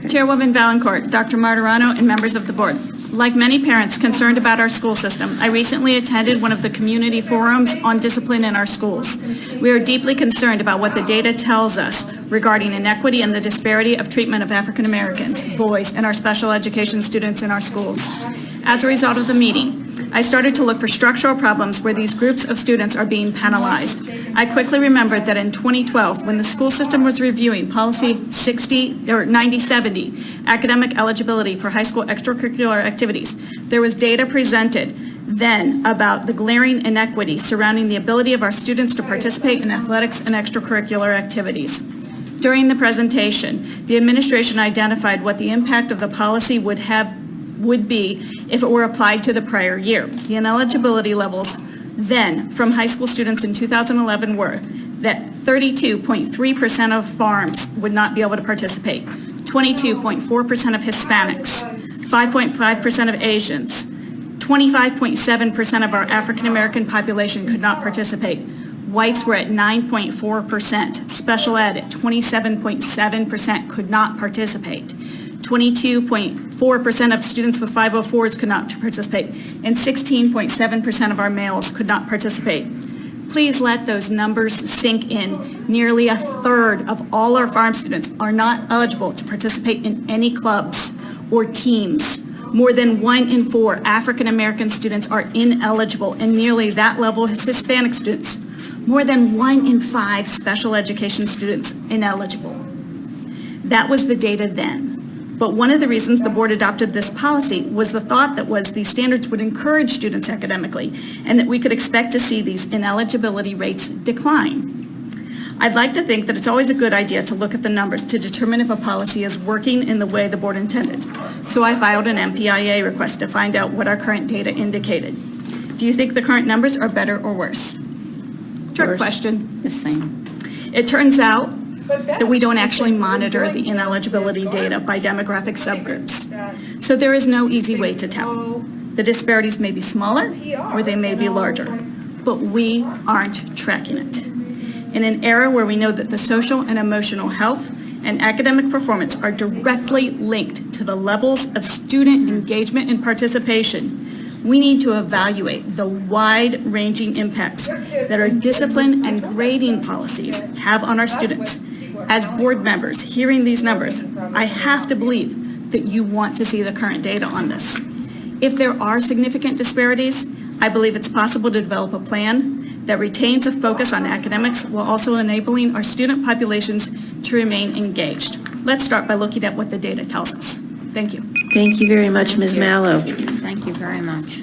Chairwoman Valancourt, Dr. Martirano, and members of the board. Like many parents concerned about our school system, I recently attended one of the community forums on discipline in our schools. We are deeply concerned about what the data tells us regarding inequity and the disparity of treatment of African Americans, boys, and our special education students in our schools. As a result of the meeting, I started to look for structural problems where these groups of students are being penalized. I quickly remembered that in 2012, when the school system was reviewing policy 9070, academic eligibility for high school extracurricular activities, there was data presented then about the glaring inequity surrounding the ability of our students to participate in athletics and extracurricular activities. During the presentation, the administration identified what the impact of the policy would be if it were applied to the prior year. The ineligibility levels then from high school students in 2011 were that 32.3% of farms would not be able to participate, 22.4% of Hispanics, 5.5% of Asians, 25.7% of our African American population could not participate. Whites were at 9.4%, special ed at 27.7% could not participate. 22.4% of students with 504s could not participate, and 16.7% of our males could not participate. Please let those numbers sink in. Nearly a third of all our farm students are not eligible to participate in any clubs or teams. More than 1 in 4 African American students are ineligible, and nearly that level is Hispanic students. More than 1 in 5 special education students ineligible. That was the data then. But one of the reasons the board adopted this policy was the thought that these standards would encourage students academically and that we could expect to see these ineligibility rates decline. I'd like to think that it's always a good idea to look at the numbers to determine if a policy is working in the way the board intended. So I filed an MPIA request to find out what our current data indicated. Do you think the current numbers are better or worse? Trick question. The same. It turns out that we don't actually monitor the ineligibility data by demographic subgroups. So there is no easy way to tell. The disparities may be smaller or they may be larger, but we aren't tracking it. In an era where we know that the social and emotional health and academic performance are directly linked to the levels of student engagement and participation, we need to evaluate the wide-ranging impacts that our discipline and grading policies have on our students. As board members, hearing these numbers, I have to believe that you want to see the current data on this. If there are significant disparities, I believe it's possible to develop a plan that retains a focus on academics while also enabling our student populations to remain engaged. Let's start by looking at what the data tells us. Thank you. Thank you very much, Ms. Mallo. Thank you very much.